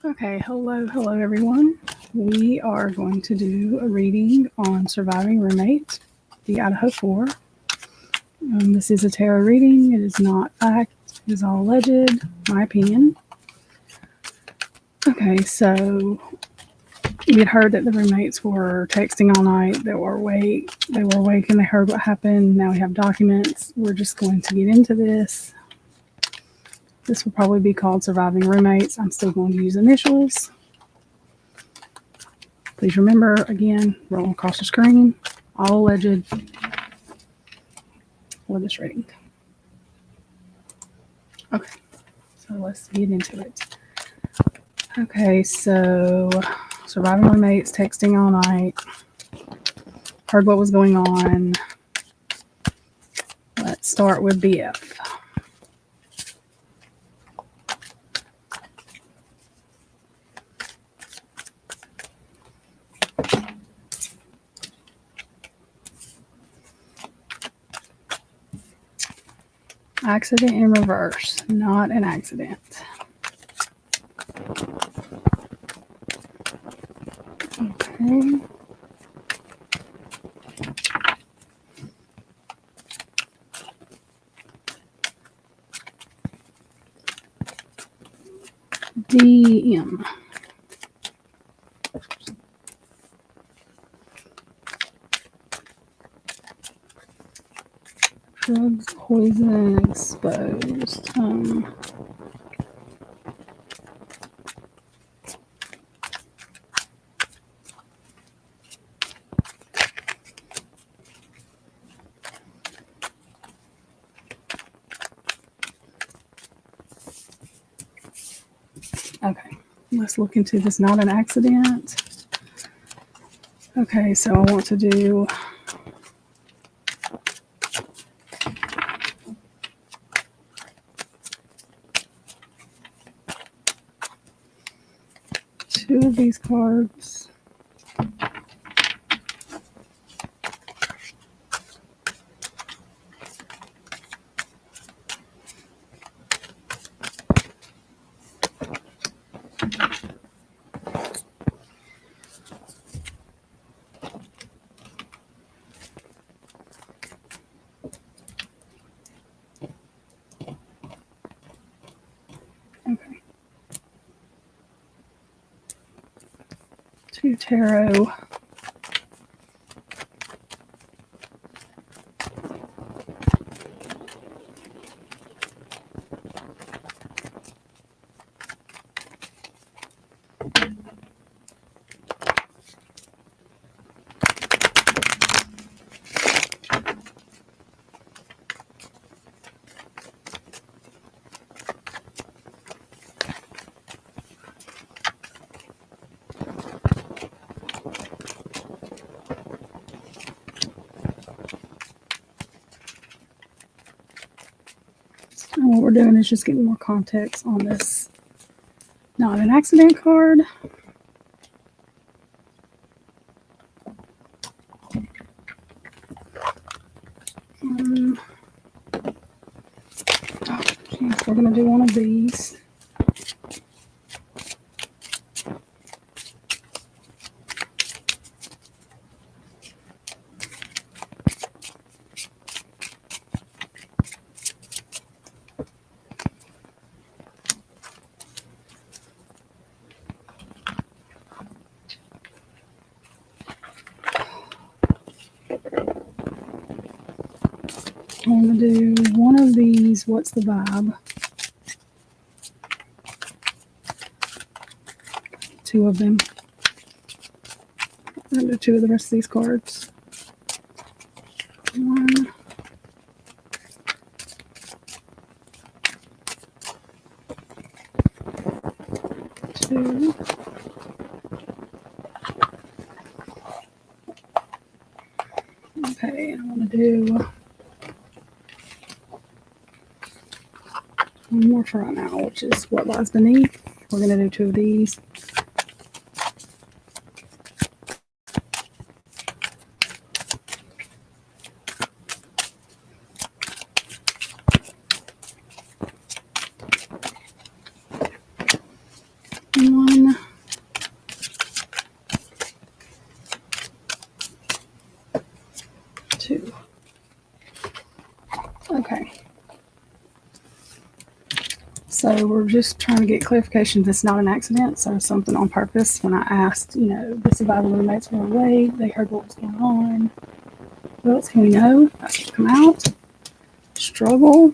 Okay, hello everyone. We are going to do a reading on surviving roommates, the Idaho 4. This is a tarot reading. It is not fact. It is all alleged, my opinion. Okay, so we had heard that the roommates were texting all night. They were awake. And they heard what happened. Now we have documents. We're just going to get into this. This will probably be called Surviving Roommates. I'm still going to use initials. Please remember, again, roll across the screen, all alleged for this reading. Okay, so let's get into it. Okay, so surviving roommates, texting all night, heard what was going on. Let's start with BF. Accident in reverse, not an accident. Okay. DM. Drugs, poison, exposed. Okay, let's look into this. Not an accident. Okay, so I want to do two of these cards. Okay. Two tarot. And what we're doing is just getting more context on this not an accident card. We're going to do one of these. I'm going to do one of these. What's the vibe? Two of them. I'm going to do two of the rest of these cards. One. Two. Okay, I want to do one more for right now, which is what lies beneath. We're going to do two of these. One. So we're just trying to get clarification this is not an accident, so something on purpose. When I asked, the survivor roommates were awake, they heard what was going on. What else can we know? That's what come out. Struggle.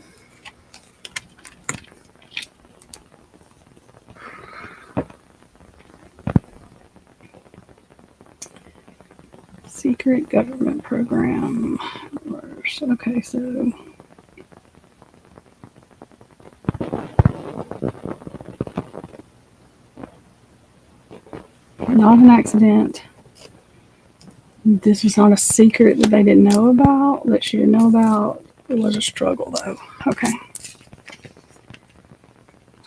Secret government program. Okay, so not an accident. This was not a secret that they didn't know about, that she didn't know about. It was a struggle, though. Okay.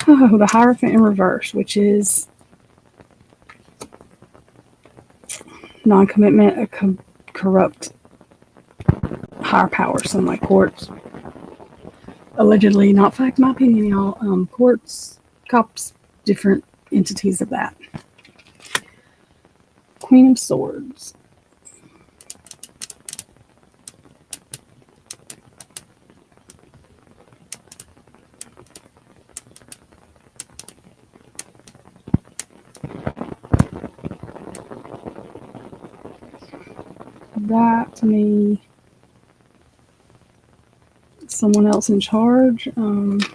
Oh, the Hierophant in reverse, which is non-commitment, a corrupt higher power. Some like courts, allegedly, not fact, my opinion, y'all. Courts, cops, different entities of that. Queen of Swords. That to me, someone else in charge. The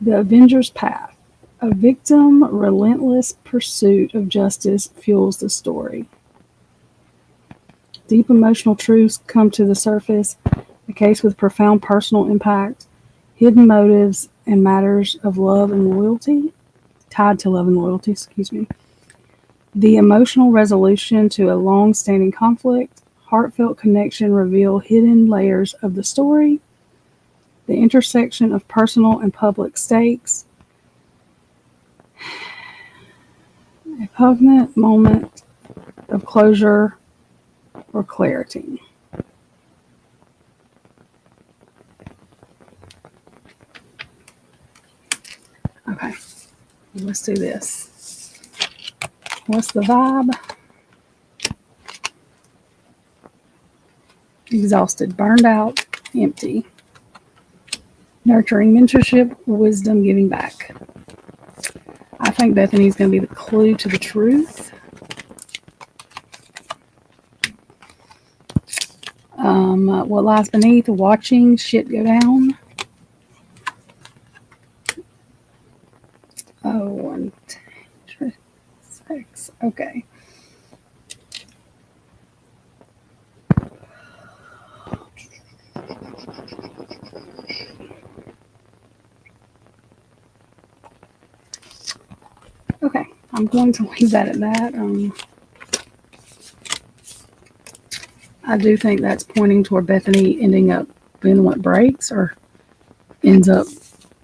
Avenger's Path. A victim relentless pursuit of justice fuels the story. Deep emotional truths come to the surface, a case with profound personal impact, hidden motives, and matters of love and loyalty, tied to love and loyalty, excuse me. The emotional resolution to a long-standing conflict, heartfelt connection reveal hidden layers of the story, the intersection of personal and public stakes, a poignant moment of closure or clarity. Okay, let's do this. What's the vibe? Exhausted, burned out, empty. Nurturing mentorship, wisdom, giving back. I think Bethany's going to be the clue to the truth. What lies beneath, watching shit go down. Oh, and sex. Okay. Okay, I'm going to leave that at that. I do think that's pointing toward Bethany ending up being what breaks or ends up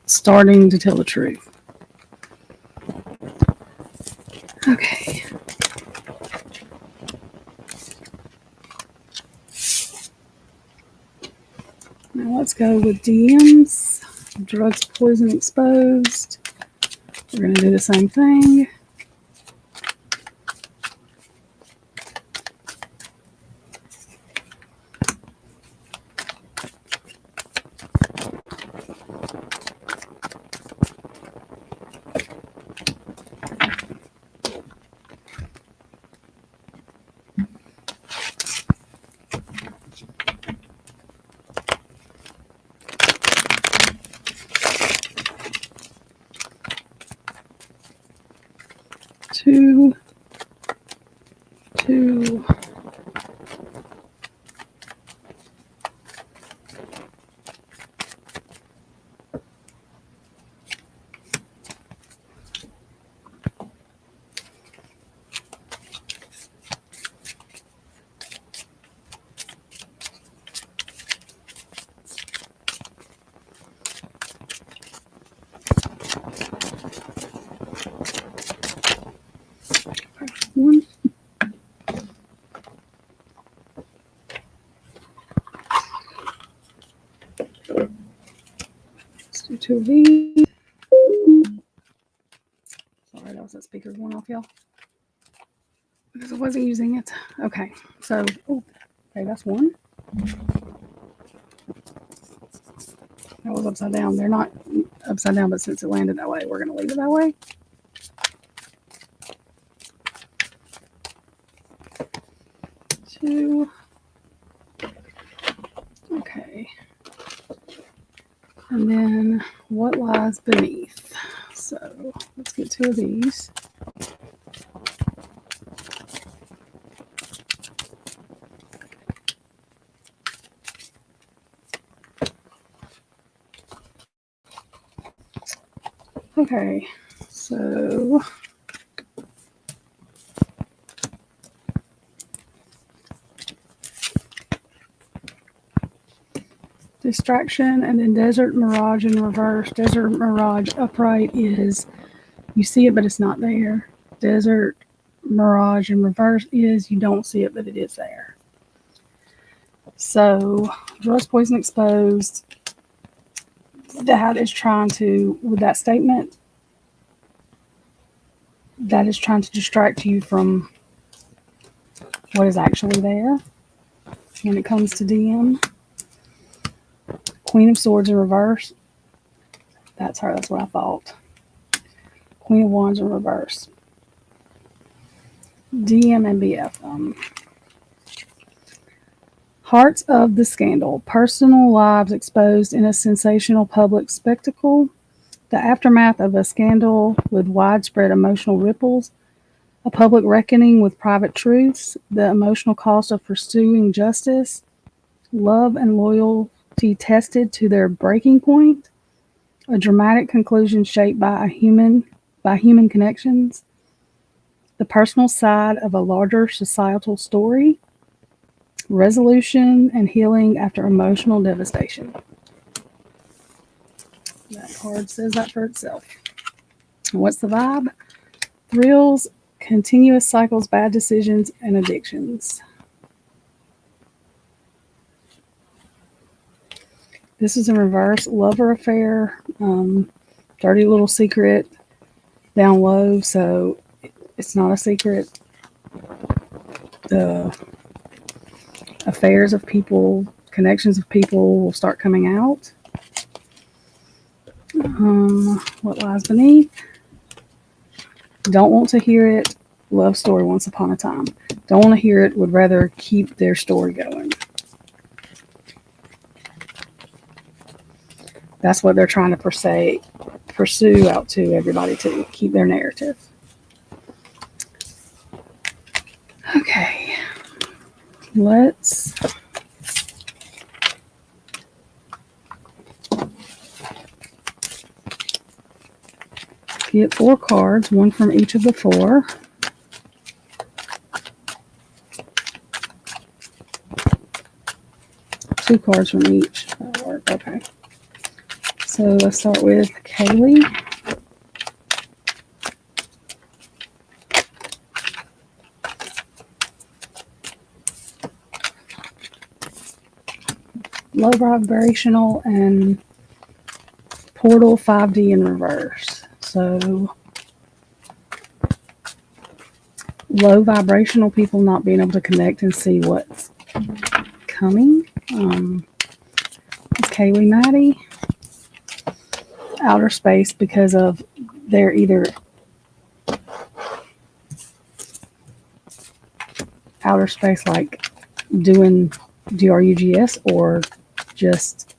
starting to tell the truth. Okay. Now let's go with DMs. Drugs, poison, exposed. We're going to do the same thing. Two. One. Let's do two of these. Sorry, that was that speaker going off, y'all. Because I wasn't using it. Okay, so, okay, that's one. That was upside down. They're not upside down, but since it landed that way, we're going to leave it that way. Two. Okay. And then what lies beneath? So let's get two of these. Okay, so distraction and then desert mirage in reverse. Desert mirage upright is you see it, but it's not there. Desert mirage in reverse is you don't see it, but it is there. So drugs, poison, exposed. That is trying to, with that statement, that is trying to distract you from what is actually there. When it comes to DM, Queen of Swords in reverse. That's her. That's what I thought. Queen of Wands in reverse. DM and BF. Hearts of the scandal. Personal lives exposed in a sensational public spectacle. The aftermath of a scandal with widespread emotional ripples. A public reckoning with private truths. The emotional cost of pursuing justice. Love and loyalty tested to their breaking point. A dramatic conclusion shaped by human connections. The personal side of a larger societal story. Resolution and healing after emotional devastation. That card says that for itself. And what's the vibe? Thrills, continuous cycles, bad decisions, and addictions. This is in reverse. Lover affair, dirty little secret, down low, so it's not a secret. The affairs of people, connections of people will start coming out. What lies beneath? Don't want to hear it. Love story once upon a time. Don't want to hear it. Would rather keep their story going. That's what they're trying to pursue out to everybody to keep their narrative. Okay. Let's get 4 cards, one from each of the 4. Two cards from each. That'll work. Okay. So let's start with Kaylee. Low vibrational and portal 5D in reverse. So low vibrational people not being able to connect and see what's coming. Kaylee Maddie. Outer space because of they're either outer space like doing DRUGS or just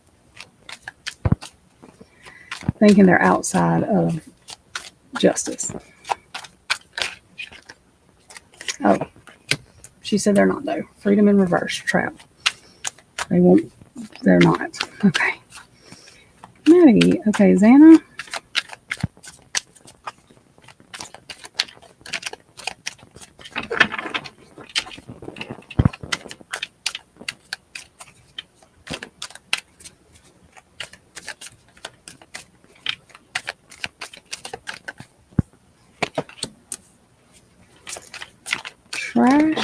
thinking they're outside of justice. Oh, she said they're not though. Freedom in reverse, trap. They won't, they're not. Okay. Maddie, okay, Xana. Trash.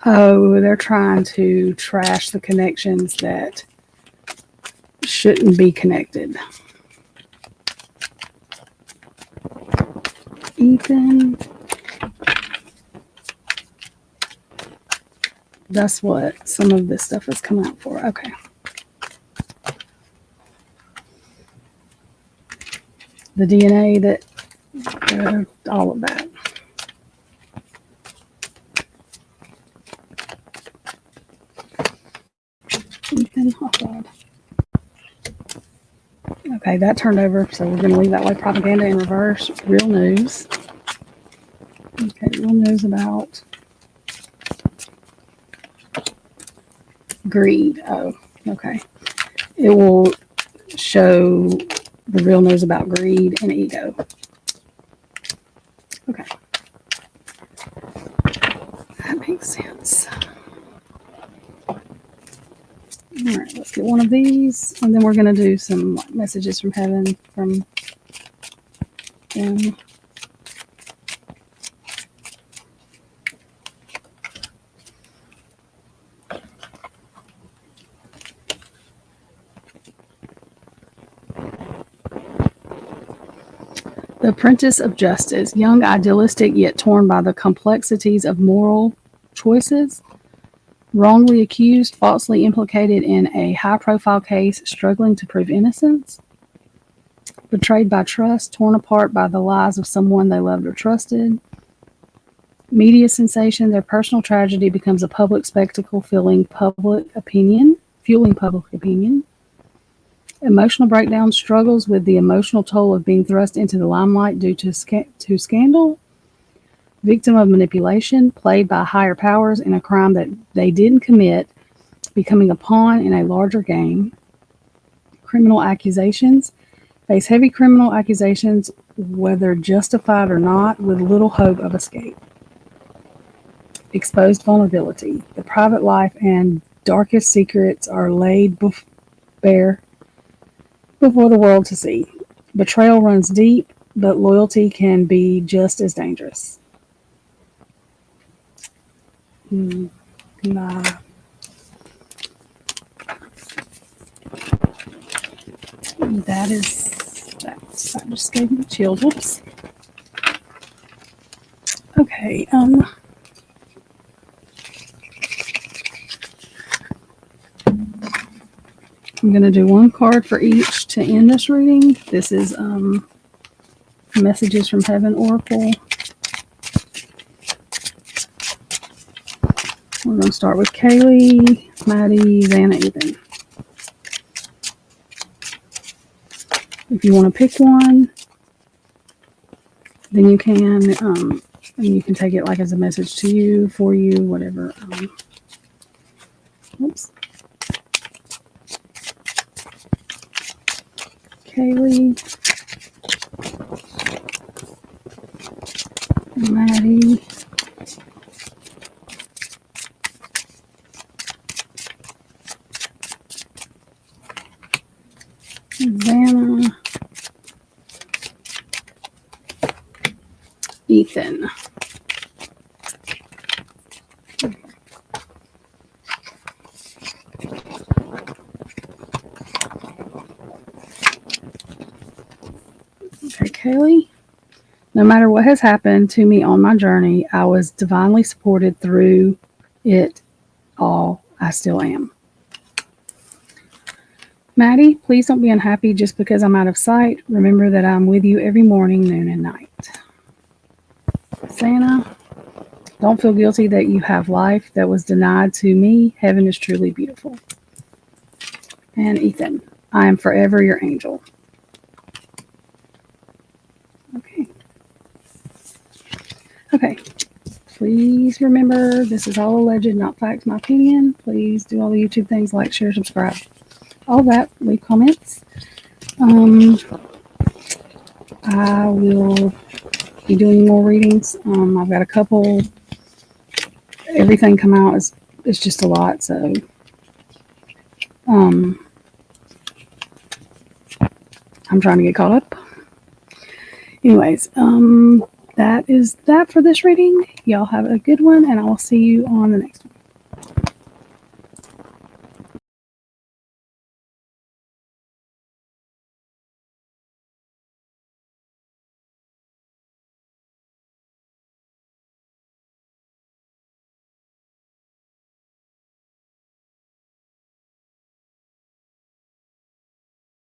Oh, they're trying to trash the connections that shouldn't be connected. Ethan. That's what some of this stuff has come out for. Okay. The DNA that, all of that. Ethan, oh God. Okay, that turned over, so we're going to leave that way. Propaganda in reverse. Real news. Okay, real news about greed. Oh, okay. It will show the real news about greed and ego. Okay. That makes sense. All right, let's get one of these, and then we're going to do some messages from heaven from them. The Apprentice of Justice, young, idealistic, yet torn by the complexities of moral choices, wrongly accused, falsely implicated in a high-profile case, struggling to prove innocence, betrayed by trust, torn apart by the lies of someone they loved or trusted, media sensation, their personal tragedy becomes a public spectacle, fueling public opinion, emotional breakdown, struggles with the emotional toll of being thrust into the limelight due to scandal, victim of manipulation, played by higher powers in a crime that they didn't commit, becoming a pawn in a larger game, criminal accusations, face heavy criminal accusations, whether justified or not, with little hope of escape. Exposed vulnerability. The private life and darkest secrets are laid bare before the world to see. Betrayal runs deep, but loyalty can be just as dangerous. Nah. That just gave me chills. Whoops. Okay, I'm going to do one card for each to end this reading. This is Messages from Heaven Oracle. We're going to start with Kaylee, Maddie, Xana, Ethan. If you want to pick one, then you can, and you can take it like as a message to you, for you, whatever. Oops. Kaylee, Maddie, Xana, Ethan. Okay, Kaylee. No matter what has happened to me on my journey, I was divinely supported through it all. I still am. Maddie, please don't be unhappy just because I'm out of sight. Remember that I'm with you every morning, noon, and night. Xana, don't feel guilty that you have life that was denied to me. Heaven is truly beautiful. And Ethan, I am forever your angel. Okay. Please remember, this is all alleged, not fact, my opinion. Please do all the YouTube things, like, share, subscribe. All that. Leave comments. I will be doing more readings. I've got a couple. Everything come out is just a lot, so I'm trying to get caught up. Anyways, that is that for this reading. Y'all have a good one, and I will see you on the next one.